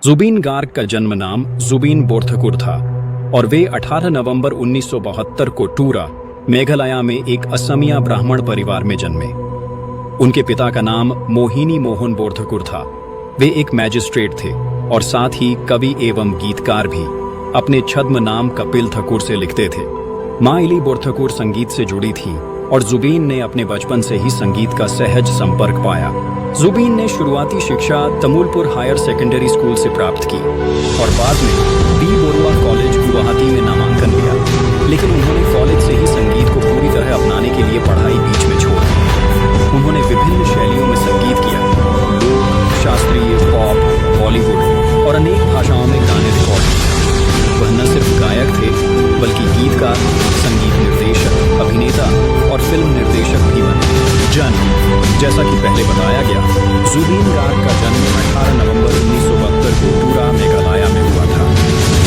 जुबीन गार्ग का जन्म नाम जुबीन बोरठकुर था और वे 18 नवंबर 1972 को टूरा, मेघालय में एक असमिया ब्राह्मण परिवार में जन्मे। उनके पिता का नाम मोहिनी मोहन बोरठकुर था। वे एक मैजिस्ट्रेट थे और साथ ही कवि एवं गीतकार भी। अपने छद्म नाम कपिल ठकुर से लिखते थे। माँ इली बोरठकुर संगीत से जुड़ी थी और जुबीन ने अपने बचपन से ही संगीत का सहज संपर्क पाया। जुबीन ने शुरुआती शिक्षा तमुलपुर हायर सेकेंडरी स्कूल से प्राप्त की और बाद में बी बोरुआ कॉलेज गुवाहाटी में नामांकन लिया, लेकिन उन्होंने कॉलेज से ही संगीत को पूरी तरह अपनाने के लिए पढ़ाई बीच में छोड़ दी। उन्होंने विभिन्न शैलियों में संगीत किया, लोक, शास्त्रीय, पॉप, बॉलीवुड और अनेक भाषाओं में गाने रिकॉर्ड किए। वह न सिर्फ गायक थे बल्कि गीतकार, संगीत निर्देशक, अभिनेता और फिल्म निर्देशक भी बने। जन्म, जैसा कि पहले बताया गया, जुबीन गार्ग का जन्म 18 नवंबर 1972 को टूरा, मेघालय में हुआ था।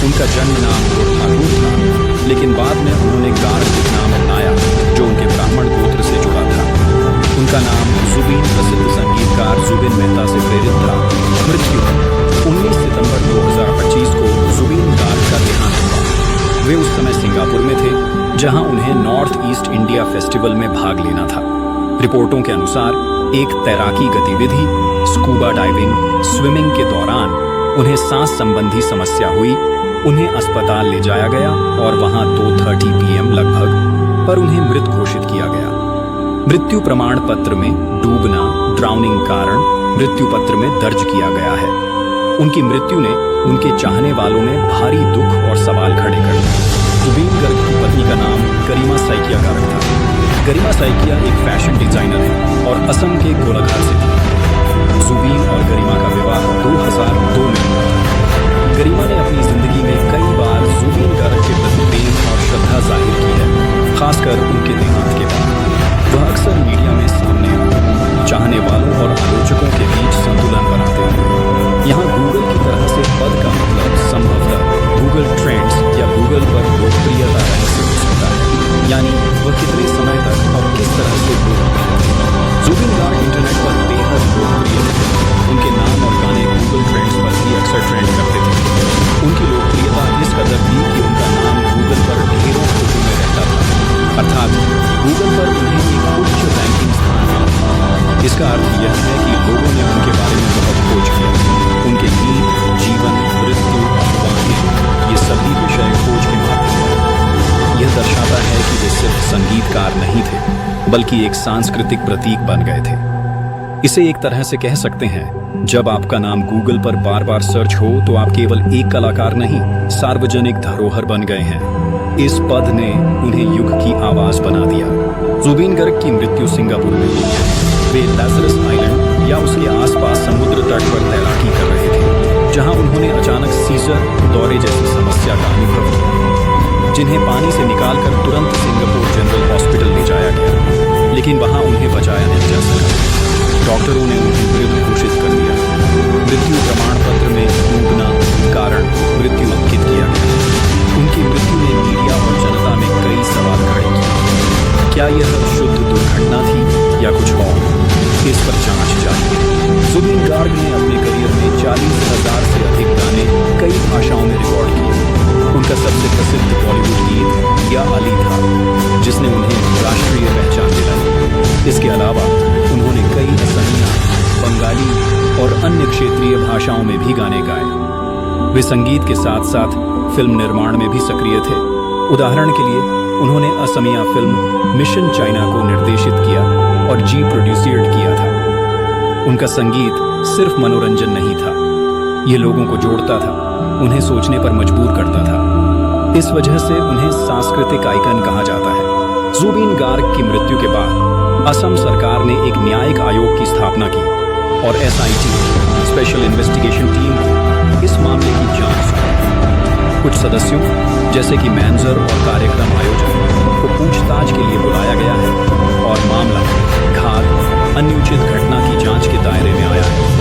उनका जन्म नाम बोरठकुर था, लेकिन बाद में उन्होंने गार्ग नाम अपनाया जो उनके ब्राह्मण गोत्र से जुड़ा था। उनका नाम जुबीन प्रसिद्ध संगीतकार जुबिन मेहता से प्रेरित था। मृत्यु 19 सितंबर 2025 को जुबीन गार्ग का देहांत हुआ। वे उस समय सिंगापुर में थे, जहां उन्हें नॉर्थ ईस्ट इंडिया फेस्टिवल में भाग लेना था। रिपोर्टों के अनुसार एक तैराकी गतिविधि, स्कूबा डाइविंग, स्विमिंग के दौरान उन्हें सांस संबंधी समस्या हुई। उन्हें अस्पताल ले जाया गया और वहां 2:30 PM लगभग पर उन्हें मृत घोषित किया गया। मृत्यु प्रमाण पत्र में डूबना, ड्राउनिंग कारण मृत्यु पत्र में दर्ज किया गया है। उनकी मृत्यु ने उनके चाहने वालों में भारी दुख और सवाल खड़े कर दिए। जुबीन गार्ग की पत्नी का नाम गरिमा सैकिया गार्ग था। गरिमा सैकिया एक फैशन डिजाइनर है और असम के गोलाघाट से थी। जुबीन और गरिमा का विवाह 2002 में हुआ था। गरिमा ने अपनी जिंदगी में कई बार जुबीन गार्ग के प्रति प्रेम और श्रद्धा जाहिर की है, खासकर उनके देहांत के बाद। वह अक्सर मीडिया में सामने आते, चाहने वालों और आलोचकों के बीच संतुलन बनाते हैं। यहाँ गूगल की तरह से पद का मतलब संभवतः गूगल ट्रेंड्स या गूगल पर लोकप्रियता रैंक से हो सकता है, यानी वह कितने समय तक और किस तरह से लोकप्रिय थे। जुबीन गार्ग इंटरनेट पर बेहद लोकप्रिय थे। उनके नाम और गाने गूगल ट्रेंड्स पर भी अक्सर ट्रेंड करते थे। उनकी लोकप्रियता इस कदर थी कि उनका नाम गूगल पर ढेरों खोजों में रहता था, अर्थात गूगल पर उन्हें एक उच्च रैंकिंग स्थान मिला। इसका अर्थ यह है कि लोगों ने उनके बारे में बहुत खोज किया। उनके गीत, जीवन, मृत्यु, अफवाहें, ये सभी विषय खोज के माध्यम पर। यह दर्शाता है कि वे सिर्फ संगीतकार नहीं थे, बल्कि एक सांस्कृतिक प्रतीक बन गए थे। इसे एक तरह से कह सकते हैं, जब आपका नाम गूगल पर बार बार सर्च हो तो आप केवल एक कलाकार नहीं, सार्वजनिक धरोहर बन गए हैं। इस पद ने उन्हें युग की आवाज बना दिया। जुबीन गार्ग की मृत्यु सिंगापुर में हुई है। वे लाजरस आइलैंड या उसके आसपास समुद्र तट पर तैराकी कर रहे थे, जहां उन्होंने अचानक सीजर, दौरे जैसी समस्या का अनुभव किया, जिन्हें पानी से निकालकर तुरंत सिंगापुर जनरल हॉस्पिटल ले जाया गया, लेकिन वहां उन्हें बचाया नहीं जा सका। डॉक्टरों ने उन्हें मृत घोषित कर दिया। मृत्यु प्रमाण पत्र में डूबना कारण मृत्यु अंकित किया गया। उनकी मृत्यु ने मीडिया और जनता में कई सवाल खड़े किए। क्या यह शुद्ध दुर्घटना थी या कुछ और? इस पर जांच जारी है। जुबीन गार्ग ने अपने करियर में 40,000 से अधिक गाने कई भाषाओं में रिकॉर्ड किए। उनका सबसे प्रसिद्ध बॉलीवुड गीत या अली था, जिसने उन्हें राष्ट्रीय पहचान दिलाई। इसके अलावा उन्होंने कई असमिया, बंगाली और अन्य क्षेत्रीय भाषाओं में भी गाने गाए। वे संगीत के साथ साथ फिल्म निर्माण में भी सक्रिय थे। उदाहरण के लिए उन्होंने असमिया फिल्म मिशन चाइना को निर्देशित किया और प्रोड्यूसर्ड किया था। उनका संगीत सिर्फ मनोरंजन नहीं था, ये लोगों को जोड़ता था, उन्हें सोचने पर मजबूर करता था। इस वजह से उन्हें सांस्कृतिक आइकन कहा जाता है। जुबीन गार्ग की मृत्यु के बाद असम सरकार ने एक न्यायिक आयोग की स्थापना की और SIT स्पेशल इन्वेस्टिगेशन टीम को इस मामले की जांच सौंपी। कुछ सदस्यों जैसे कि मैनेजर और कार्यक्रम आयोजक को पूछताछ के लिए बुलाया गया है और मामला घात, अनुचित घटना की जांच के दायरे में आया है।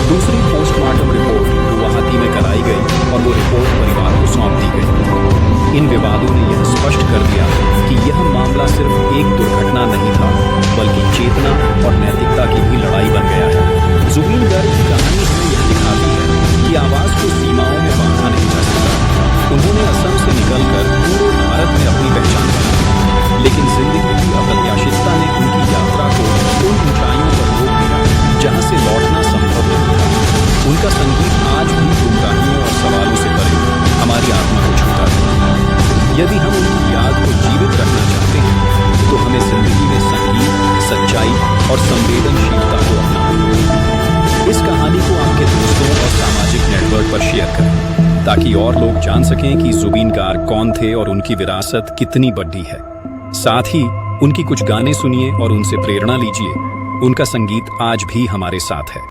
दूसरी पोस्टमार्टम रिपोर्ट गुवाहाटी में कराई गई और वो रिपोर्ट परिवार को सौंप दी गई। इन विवादों ने यह स्पष्ट कर दिया कि यह मामला सिर्फ एक दुर्घटना नहीं था, बल्कि चेतना और नैतिकता की भी लड़ाई बन गया है। जुबीन गार्ग की कहानी हमें यह दिखाती है कि आवाज यदि हम उनकी याद को जीवित रखना चाहते हैं तो हमें जिंदगी में संगीत, सच्चाई और संवेदनशीलता को अपनाना। इस कहानी को आपके दोस्तों और सामाजिक नेटवर्क पर शेयर करें ताकि और लोग जान सकें कि जुबीन गार्ग कौन थे और उनकी विरासत कितनी बड़ी है। साथ ही उनकी कुछ गाने सुनिए और उनसे प्रेरणा लीजिए। उनका संगीत आज भी हमारे साथ है।